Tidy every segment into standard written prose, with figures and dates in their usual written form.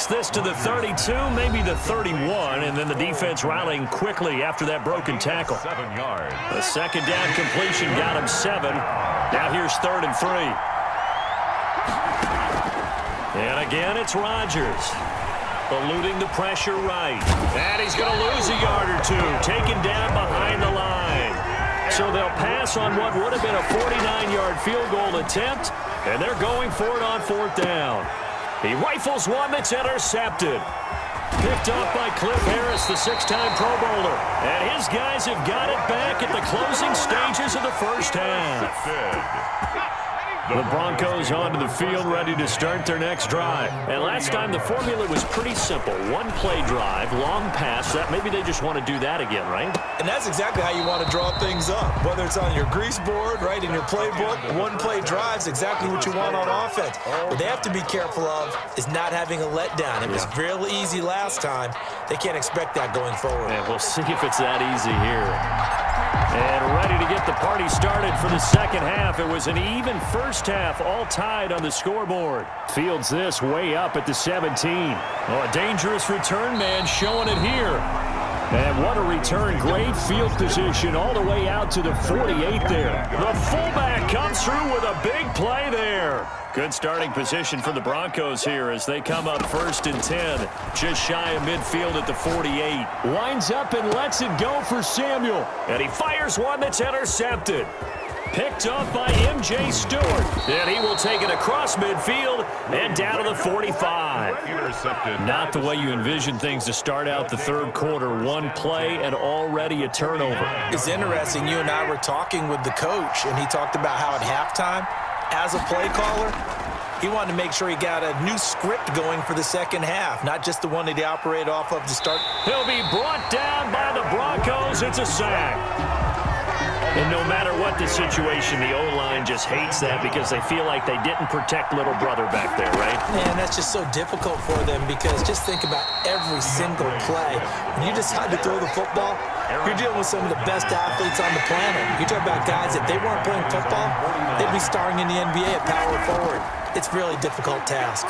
takes this to the 32, maybe the 31, and then the defense rallying quickly after that broken tackle. 7 yards. The second down completion got him 7. Now here's 3rd and 3. And again, it's Rodgers. Eluding the pressure right. And he's going to lose a yard or two. Taken down behind the line. So they'll pass on what would have been a 49-yard field goal attempt. And they're going for it on 4th down. He rifles one that's intercepted. Picked up by Cliff Harris, the 6-time Pro Bowler. And his guys have got it back at the closing stages of the first half. The Broncos onto the field, ready to start their next drive. And last time, the formula was pretty simple. One-play drive, long pass. That maybe they just want to do that again, right? And that's exactly how you want to draw things up. Whether it's on your grease board, right, in your playbook, one-play drive's exactly what you want on offense. What they have to be careful of is not having a letdown. It was real easy last time. They can't expect that going forward. And we'll see if it's that easy here. And ready to get the party started for the second half. It was an even first half, all tied on the scoreboard. Fields this way up at the 17. Oh, a dangerous return man showing it here. And what a return. Great field position all the way out to the 48 there. The fullback comes through with a big play there. Good starting position for the Broncos here as they come up 1st and 10. Just shy of midfield at the 48. Winds up and lets it go for Samuel. And he fires one that's intercepted. Picked up by M.J. Stewart. And he will take it across midfield and down to the 45. Intercepted. Not the way you envision things to start out the third quarter. One play and already a turnover. It's interesting. You and I were talking with the coach, and he talked about how at halftime, as a play caller, he wanted to make sure he got a new script going for the second half, not just the one that he operated off of to start. He'll be brought down by the Broncos. It's a sack. And no matter what the situation, the O-line just hates that because they feel like they didn't protect little brother back there, right? Man, that's just so difficult for them because just think about every single play. When you decide to throw the football, you're dealing with some of the best athletes on the planet. You talk about guys, if they weren't playing football, they'd be starring in the NBA at power forward. It's a really difficult task.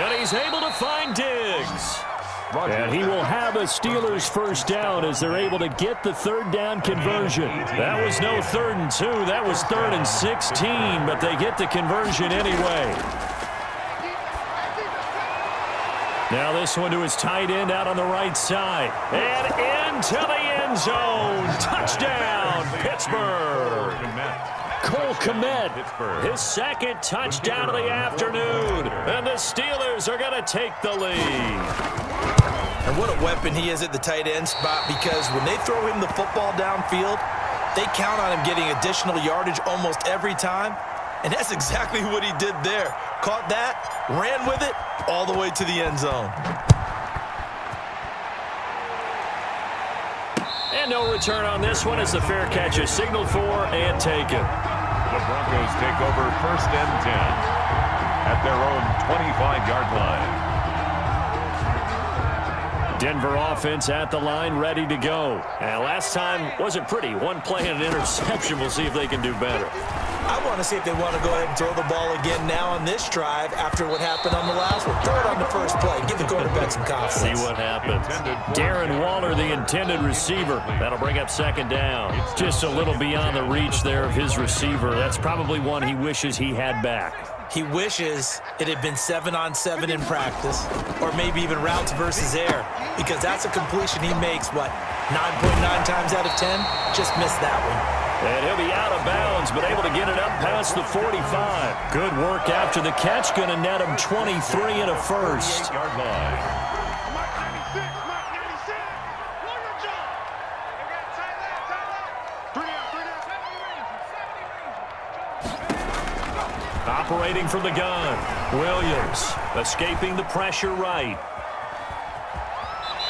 And he's able to find Diggs. And he will have a Steelers first down as they're able to get the 3rd down conversion. That was no 3rd and 2. That was 3rd and 16, but they get the conversion anyway. Now this one to his tight end out on the right side. And into the end zone. Touchdown, Pittsburgh. Cole Kmet, his 2nd touchdown of the afternoon. And the Steelers are going to take the lead. And what a weapon he is at the tight end spot because when they throw him the football downfield, they count on him getting additional yardage almost every time. And that's exactly what he did there. Caught that, ran with it, all the way to the end zone. And no return on this one as the fair catch is signaled for and taken. The Broncos take over 1st and 10 at their own 25-yard line. Denver offense at the line, ready to go. And last time wasn't pretty. One play and an interception. We'll see if they can do better. I want to see if they want to go ahead and throw the ball again now on this drive after what happened on the last one. Throw it on the first play. Give the quarterback some confidence. See what happens. Darren Waller, the intended receiver. That'll bring up 2nd down. Just a little beyond the reach there of his receiver. That's probably one he wishes he had back. He wishes it had been 7-on-7 in practice, or maybe even routes versus air, because that's a completion he makes, 9.9 times out of 10? Just missed that one. And he'll be out of bounds, but able to get it up past the 45. Good work after the catch, going to net him 23 and a first. 8-yard line. Operating from the gun, Williams escaping the pressure right.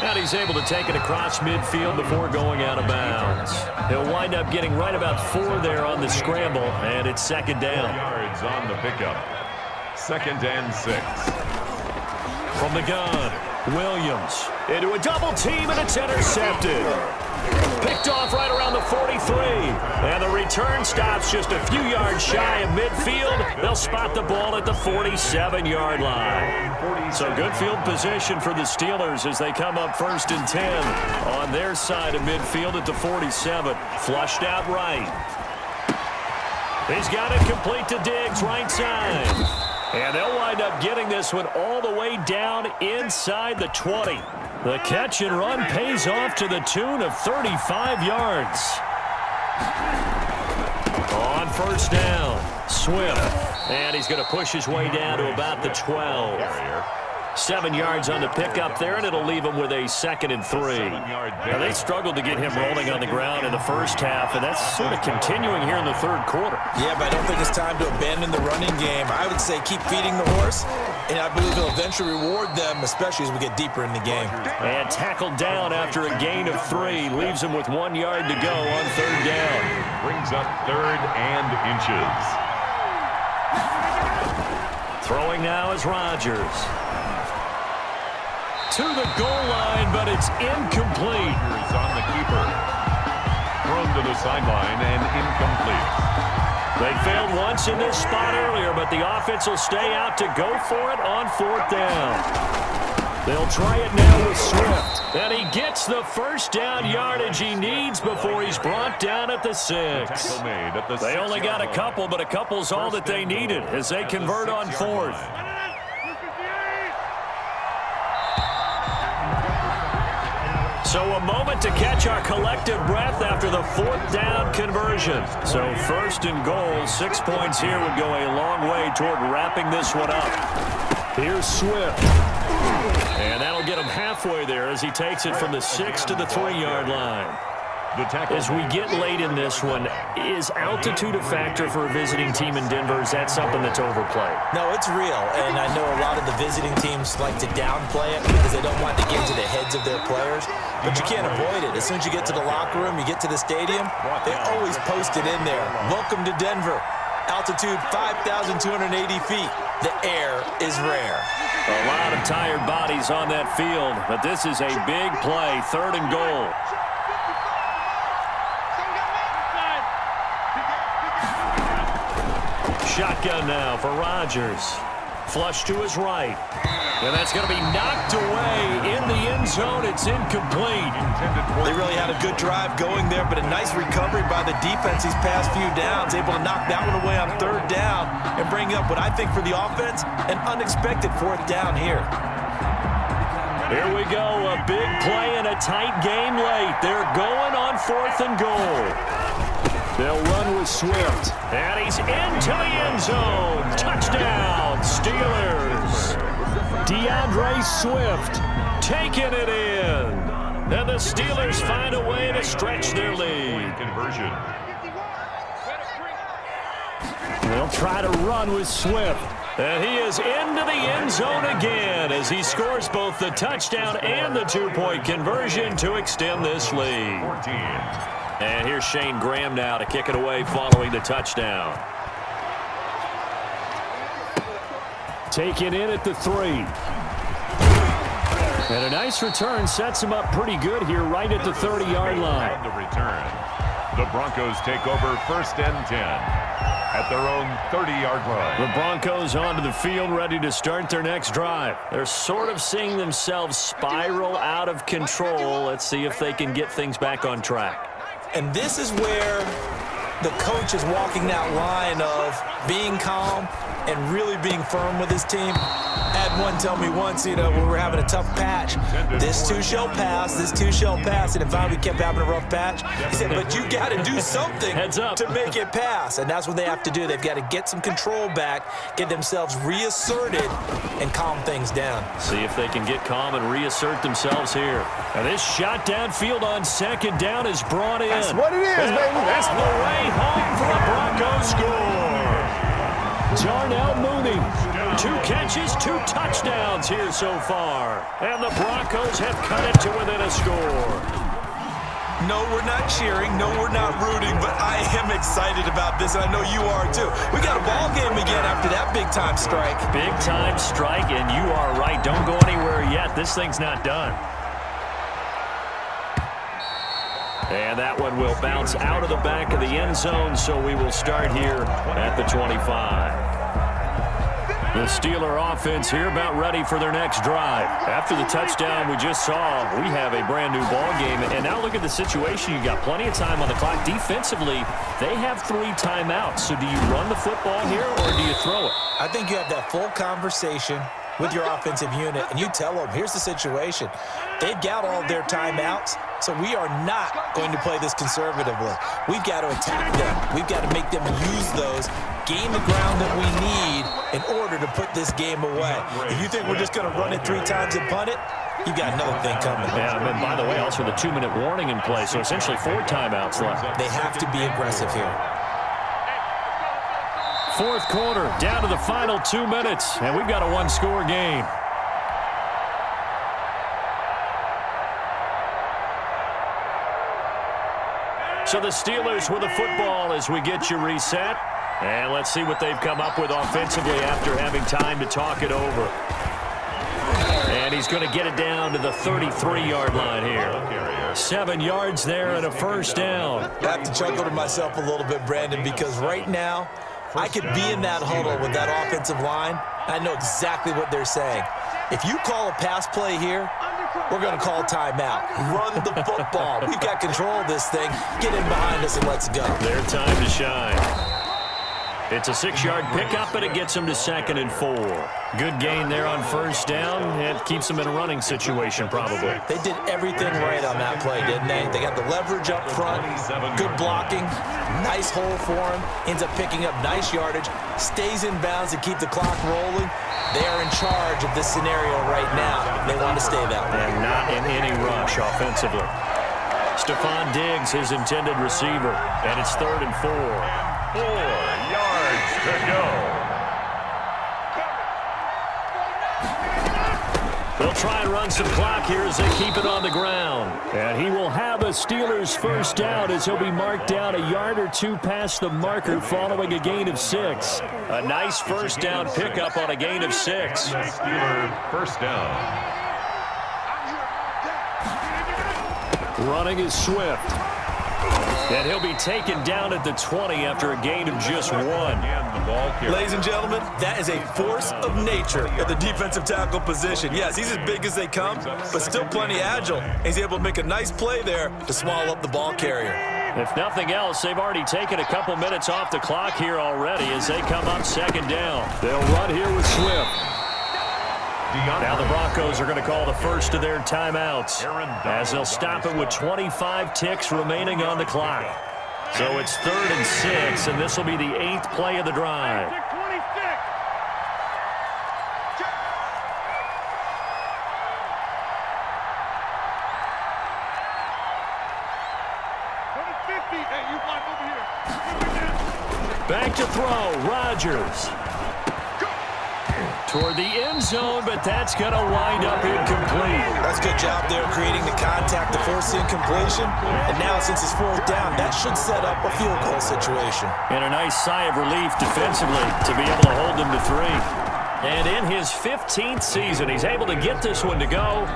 And he's able to take it across midfield before going out of bounds. He'll wind up getting right about 4 there on the scramble, and it's 2nd down. 4 yards on the pickup. 2nd and 6. From the gun, Williams into a double team, and it's intercepted. Picked off right around the 43. And the return stops just a few yards shy of midfield. They'll spot the ball at the 47-yard line. So good field position for the Steelers as they come up 1st and 10 on their side of midfield at the 47. Flushed out right. He's got it complete to Diggs, right side. And they'll wind up getting this one all the way down inside the 20. The catch and run pays off to the tune of 35 yards. On 1st down, Swift. And he's going to push his way down to about the 12. 7 yards on the pickup there, and it'll leave him with a 2nd and 3. Now, they struggled to get him rolling on the ground in the first half, and that's sort of continuing here in the 3rd quarter. Yeah, but I don't think it's time to abandon the running game. I would say keep feeding the horse, and I believe it'll eventually reward them, especially as we get deeper in the game. And tackled down after a gain of 3. Leaves him with 1 yard to go on 3rd down. Brings up 3rd and inches. Throwing now is Rodgers. To the goal line, but it's incomplete. Is on the keeper. Thrown to the sideline and incomplete. They failed once in this spot earlier, but the offense will stay out to go for it on 4th down. They'll try it now with Swift. And he gets the 1st down yardage he needs before he's brought down at the 6. They only got a couple, but a couple's all that they needed as they convert on 4th. So a moment to catch our collective breath after the 4th down conversion. So 1st and goal, 6 points here would go a long way toward wrapping this one up. Here's Swift. And that'll get him halfway there as he takes it from the 6 to the 3-yard line. As we get late in this one, is altitude a factor for a visiting team in Denver? Is that something that's overplayed? No, it's real, and I know a lot of the visiting teams like to downplay it because they don't want to get into the heads of their players, but you can't avoid it. As soon as you get to the locker room, you get to the stadium, they always post it in there. Welcome to Denver. Altitude 5,280 feet. The air is rare. A lot of tired bodies on that field, but this is a big play, 3rd and goal. Shotgun now for Rodgers. Flush to his right. And that's going to be knocked away in the end zone. It's incomplete. They really had a good drive going there, but a nice recovery by the defense these past few downs. Able to knock that one away on 3rd down and bring up what I think for the offense, an unexpected 4th down here. Here we go. A big play in a tight game late. They're going on 4th and goal. They'll run with Swift. And he's into the end zone. Touchdown, Steelers. DeAndre Swift taking it in. And the Steelers find a way to stretch their lead. Conversion. They'll try to run with Swift. And he is into the end zone again as he scores both the touchdown and the 2-point conversion to extend this lead. 14. And here's Shane Graham now to kick it away following the touchdown. Taken in at the 3. And a nice return sets him up pretty good here right at the 30-yard line. The return. The Broncos take over 1st and 10 at their own 30-yard line. The Broncos onto the field ready to start their next drive. They're sort of seeing themselves spiral out of control. Let's see if they can get things back on track. And this is where the coach is walking that line of being calm and really being firm with his team. I had one tell me once, when we were having a tough patch, this too shall pass, this too shall pass. And if we kept having a rough patch, he said, but you got to do something to make it pass. And that's what they have to do. They've got to get some control back, get themselves reasserted, and calm things down. See if they can get calm and reassert themselves here. And this shot downfield on 2nd down is brought in. That's what it is, and baby. That's on the way home for the Broncos score. Darnell Mooney, 2 catches, 2 touchdowns here so far. And the Broncos have cut it to within a score. No, we're not cheering. No, we're not rooting. But I am excited about this, and I know you are too. We got a ball game again after that big-time strike. Big-time strike, and you are right. Don't go anywhere yet. This thing's not done. And that one will bounce out of the back of the end zone, so we will start here at the 25. The Steeler offense here about ready for their next drive. After the touchdown we just saw, we have a brand new ball game. And now look at the situation. You got plenty of time on the clock. Defensively, they have 3 timeouts. So do you run the football here or do you throw it? I think you have that full conversation with your offensive unit, and you tell them, here's the situation. They've got all their timeouts, so we are not going to play this conservatively. We've got to attack them. We've got to make them use those, gain the ground that we need in order to put this game away. If you think we're just going to run it 3 times and punt it, you've got another thing coming. Yeah, and by the way, also the 2-minute warning in play, so essentially 4 timeouts left. They have to be aggressive here. Fourth quarter, down to the final 2 minutes, and we've got a 1-score game. So the Steelers with the football as we get you reset. And let's see what they've come up with offensively after having time to talk it over. And he's going to get it down to the 33-yard line here. 7 yards there and a first down. I have to chuckle to myself a little bit, Brandon, because right now I could be in that huddle with that offensive line. I know exactly what they're saying. If you call a pass play here, we're going to call timeout. Run the football. We've got control of this thing. Get in behind us and let's go. Their time to shine. It's a 6-yard pickup, and it gets them to 2nd and 4. Good gain there on first down. It keeps them in a running situation, probably. They did everything right on that play, didn't they? They got the leverage up front, good blocking, nice hole for him, ends up picking up nice yardage, stays in bounds to keep the clock rolling. They are in charge of this scenario right now. They want to stay that way. And not in any rush offensively. Stephon Diggs, his intended receiver, and it's 3rd and 4. 4 yards to go. They'll try and run some clock here as they keep it on the ground. And he will have a Steelers first down as he'll be marked down a yard or 2 past the marker following a gain of 6. A nice first down pickup on a gain of 6. Steeler first down. Running is Swift. And he'll be taken down at the 20 after a gain of just 1. Ladies and gentlemen, that is a force of nature at the defensive tackle position. Yes, he's as big as they come, but still plenty agile. He's able to make a nice play there to swallow up the ball carrier. If nothing else, they've already taken a couple minutes off the clock here already as they come up 2nd down. They'll run here with Swift. Now the Broncos are going to call the first of their timeouts as they'll stop it with 25 ticks remaining on the clock. So it's 3rd and 6, and this will be the 8th play of the drive. Back to throw, Rodgers. Toward the end zone, but that's going to wind up incomplete. That's a good job there creating the contact to force the incompletion. And now since it's 4th down, that should set up a field goal situation. And a nice sigh of relief defensively to be able to hold them to 3. And in his 15th season, he's able to get this one to go.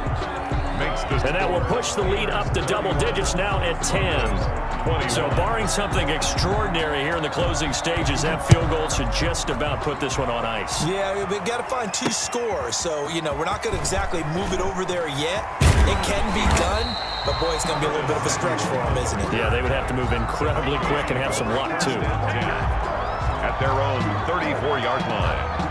And that will push the lead up to double digits now at 10. So barring something extraordinary here in the closing stages, that field goal should just about put this one on ice. Yeah, we've got to find 2 scores. So, we're not going to exactly move it over there yet. It can be done, but boy, it's going to be a little bit of a stretch for them, isn't it? Yeah, they would have to move incredibly quick and have some luck, too. At their own 34-yard line.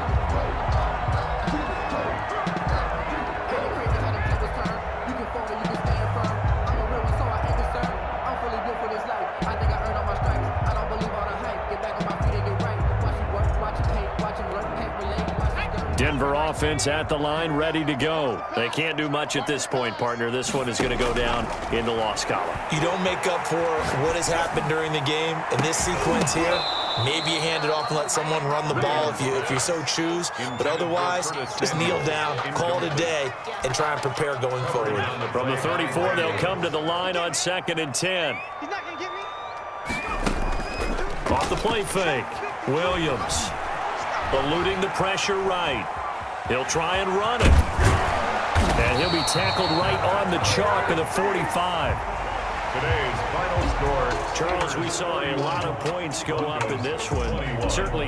Denver offense at the line, ready to go. They can't do much at this point, partner. This one is going to go down in the loss column. You don't make up for what has happened during the game in this sequence here. Maybe you hand it off and let someone run the ball if you so choose. But otherwise, just kneel down, call it a day, and try and prepare going forward. From the 34, they'll come to the line on 2nd and 10. He's not going to get me. Off the play fake. Williams eluding the pressure right. He'll try and run it. And he'll be tackled right on the chalk of the 45. Today's scored. Charles, we saw a lot of points go up in this one. Certainly